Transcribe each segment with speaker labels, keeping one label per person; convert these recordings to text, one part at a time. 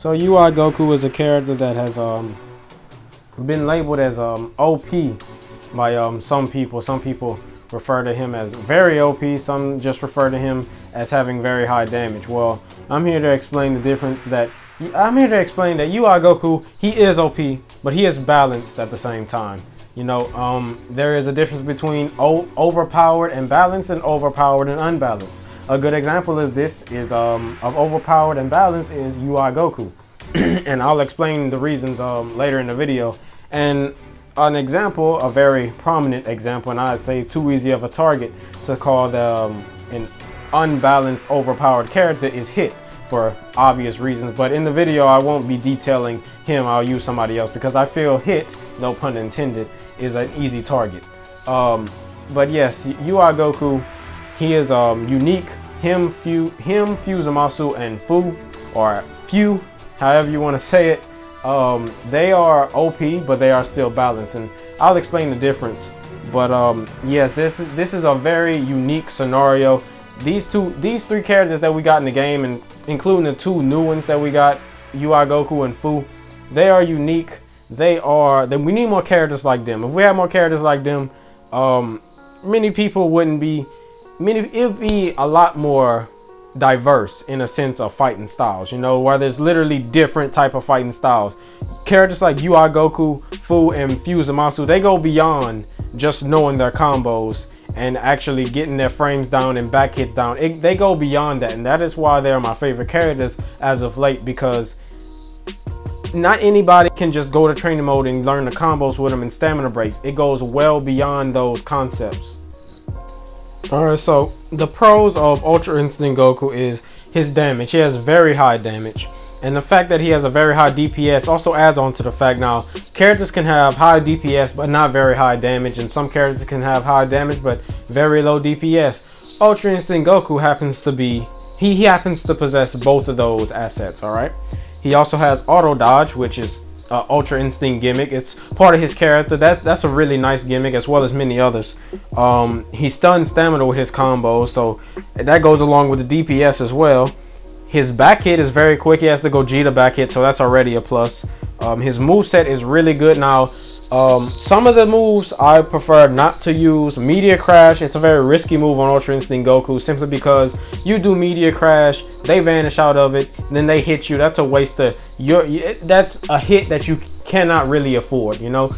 Speaker 1: So UI Goku is a character that has been labeled as OP by some people. Some people refer to him as very OP. Some just refer to him as having very high damage. Well, I'm here to explain the difference. I'm here to explain that UI Goku, he is OP, but he is balanced at the same time. You know, there is a difference between overpowered and balanced, and overpowered and unbalanced. A good example of this is of overpowered and balanced is UI Goku, and I'll explain the reasons later in the video. And an example, a very prominent example, and I'd say too easy of a target to call an unbalanced overpowered character is Hit, for obvious reasons. But in the video I won't be detailing him. I'll use somebody else because I feel Hit, no pun intended, is an easy target. But yes, UI Goku, he is unique. Him, Fusamasu, and Fu, or Fu, however you want to say it, they are OP, but they are still balanced, and I'll explain the difference. But yes, this is a very unique scenario. These three characters that we got in the game, and including the two new ones that we got, UI Goku and Fu, they are unique. We need more characters like them. If we had more characters like them, many people wouldn't be. It would be a lot more diverse in a sense of fighting styles, you know, where there's literally different type of fighting styles. Characters like UI Goku, Fu, and Fusamasu, they go beyond just knowing their combos and actually getting their frames down and back hits down. They go beyond that, and that is why they're my favorite characters as of late, because not anybody can just go to training mode and learn the combos with them and stamina breaks. It goes well beyond those concepts. Alright, so the pros of Ultra Instinct Goku is his damage. He has very high damage, and the fact that he has a very high DPS also adds on to the fact. Now, characters can have high DPS but not very high damage, and some characters can have high damage but very low DPS. Ultra Instinct Goku happens to be, he happens to possess both of those assets. Alright, he also has auto dodge, which is Ultra Instinct gimmick. It's part of his character. That's a really nice gimmick, as well as many others. He stuns stamina with his combos, so that goes along with the DPS as well. His back hit is very quick. He has to go G to back hit, so that's already a plus. His moveset is really good. Now, some of the moves I prefer not to use. Meteor Crash, it's a very risky move on Ultra Instinct Goku, simply because you do Meteor Crash, they vanish out of it, then they hit you. That's a waste of that's a hit that you cannot really afford, you know.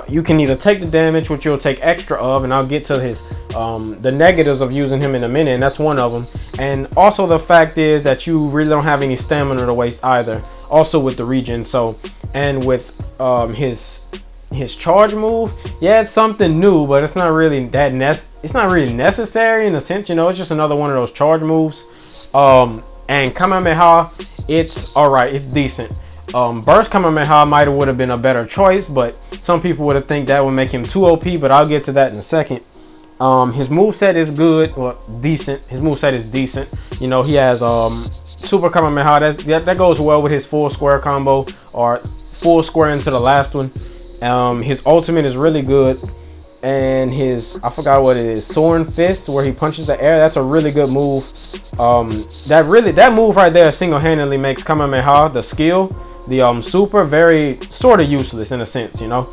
Speaker 1: You can either take the damage, which you'll take extra of, and I'll get to his the negatives of using him in a minute, and that's one of them. And also the fact is that you really don't have any stamina to waste either, also with the regen. So, and with his charge move, yeah, it's something new, but it's not really that it's not really necessary in a sense, you know. It's just another one of those charge moves. And Kamehameha, it's alright, it's decent. Burst Kamehameha would have been a better choice, but some people would have think that would make him too OP, but I'll get to that in a second. His moveset is good, well, decent. His moveset is decent. You know, he has Super Kamehameha, that goes well with his full square combo, or full square into the last one. His ultimate is really good, and his, I forgot what it is, Soaring Fist, where he punches the air, that's a really good move. That move right there single-handedly makes Kamehameha, the skill, the super, very sort of useless in a sense, you know.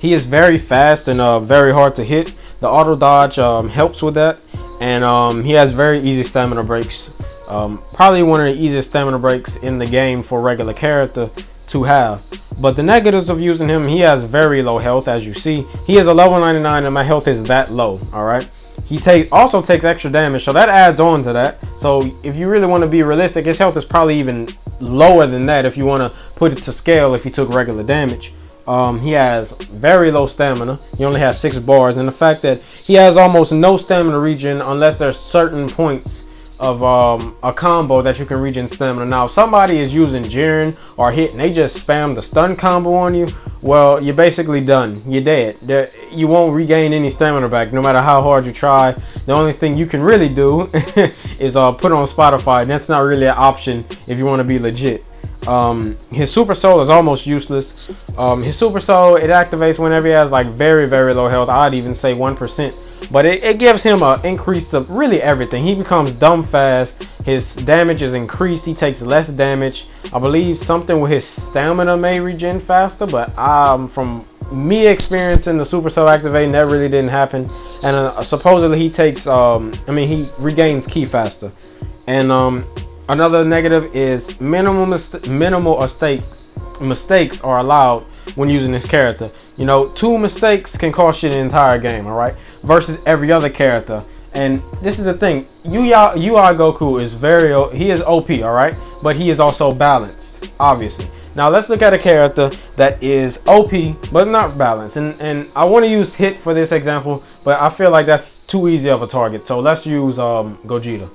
Speaker 1: He is very fast and very hard to hit. The auto dodge helps with that, and he has very easy stamina breaks. Probably one of the easiest stamina breaks in the game for a regular character to have. But the negatives of using him, he has very low health, as you see. He is a level 99 and my health is that low. Alright, he also takes extra damage, so that adds on to that. So if you really want to be realistic, his health is probably even lower than that if you want to put it to scale if he took regular damage. He has very low stamina. He only has 6 bars, and the fact that he has almost no stamina regen unless there's certain points of a combo that you can regen stamina. Now, if somebody is using Jiren or Hit and they just spam the stun combo on you, well, you're basically done. You're dead. You won't regain any stamina back no matter how hard you try. The only thing you can really do is put on Spotify, and that's not really an option if you want to be legit. His Super Soul is almost useless. His Super Soul, it activates whenever he has like very, very low health. I'd even say 1%. but it gives him an increase of really everything. He becomes dumb fast. His damage is increased. He takes less damage. I believe something with his stamina may regen faster, but from me experiencing the Supercell activating, that really didn't happen. And supposedly he takes he regains ki faster. And another negative is minimal mistakes are allowed when using this character. You know, 2 mistakes can cost you the entire game, all right, versus every other character. And this is the thing, UI Goku is he is OP, all right, but he is also balanced, obviously. Now let's look at a character that is OP but not balanced, and I want to use Hit for this example, but I feel like that's too easy of a target, so let's use Gogeta.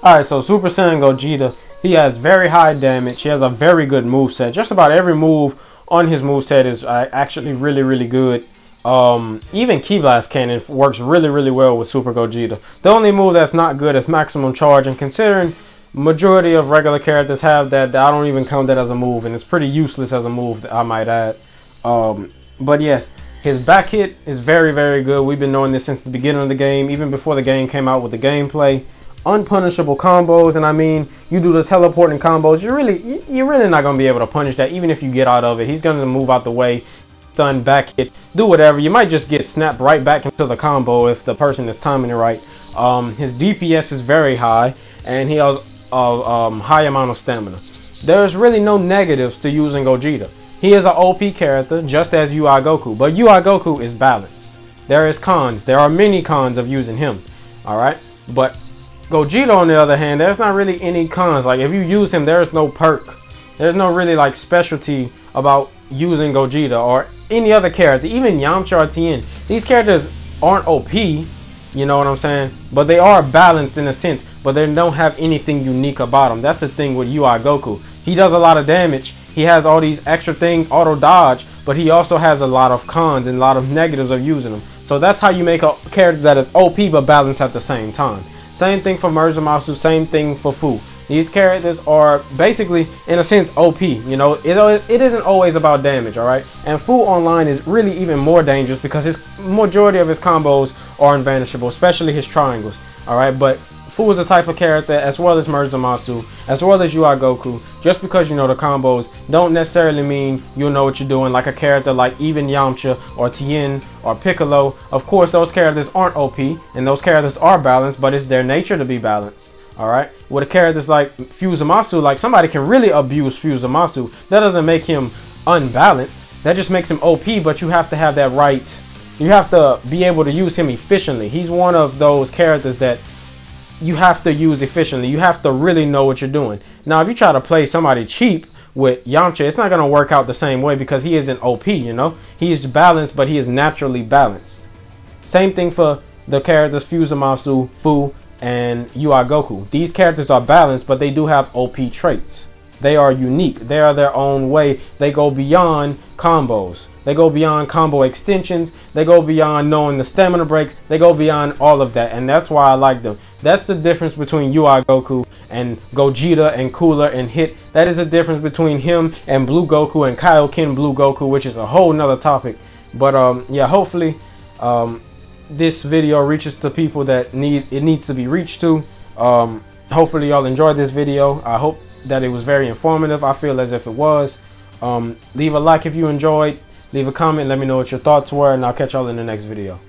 Speaker 1: Alright, so Super Saiyan Gogeta, he has very high damage. He has a very good moveset. Just about every move on his moveset is actually really good. Even Ki Blast Cannon works really well with Super Gogeta. The only move that's not good is Maximum Charge, and considering majority of regular characters have that, I don't even count that as a move, and it's pretty useless as a move, I might add. But yes, his back hit is very good. We've been knowing this since the beginning of the game, even before the game came out with the gameplay. Unpunishable combos, and I mean, you do the teleporting combos, you're really not going to be able to punish that, even if you get out of it. He's going to move out the way, stun, back hit, do whatever. You might just get snapped right back into the combo if the person is timing it right. His DPS is very high, and he has high amount of stamina. There's really no negatives to using Gogeta. He is an OP character, just as UI Goku, but UI Goku is balanced. There is cons. There are many cons of using him, alright? But Gogeta, on the other hand, there's not really any cons. Like, if you use him, there's no perk. There's no really, like, specialty about using Gogeta or any other character, even Yamcha or Tien. These characters aren't OP, you know what I'm saying? But they are balanced in a sense, but they don't have anything unique about them. That's the thing with UI Goku. He does a lot of damage. He has all these extra things, auto dodge, but he also has a lot of cons and a lot of negatives of using them. So that's how you make a character that is OP but balanced at the same time. Same thing for Murzomasu, same thing for Fu. These characters are basically, in a sense, OP. You know, it isn't always about damage, alright? And Fu online is really even more dangerous because his majority of his combos are unvanishable, especially his triangles, alright? But Fu is the type of character, as well as Murzomasu, as well as UI Goku. Just because you know the combos don't necessarily mean you'll know what you're doing. Like a character like even Yamcha or Tien or Piccolo, of course those characters aren't OP and those characters are balanced, but it's their nature to be balanced. Alright, with a characters like Fusamasu, like somebody can really abuse Fusamasu. That doesn't make him unbalanced. That just makes him OP, but you have to have that right. You have to be able to use him efficiently. He's one of those characters that you have to use efficiently. You have to really know what you're doing. Now, if you try to play somebody cheap with Yamcha, it's not going to work out the same way because he isn't OP, you know? He is balanced, but he is naturally balanced. Same thing for the characters Fusamasu, Fu, and UI Goku. These characters are balanced, but they do have OP traits. They are unique. They are their own way. They go beyond combos. They go beyond combo extensions. They go beyond knowing the stamina breaks. They go beyond all of that, and that's why I like them. That's the difference between UI Goku and Gogeta and Cooler and Hit. That is the difference between him and Blue Goku and Kaioken Blue Goku, which is a whole nother topic. But yeah, hopefully this video reaches to people that needs to be reached to. Hopefully y'all enjoyed this video. I hope that it was very informative. I feel as if it was. Leave a like if you enjoyed. Leave a comment, let me know what your thoughts were, and I'll catch y'all in the next video.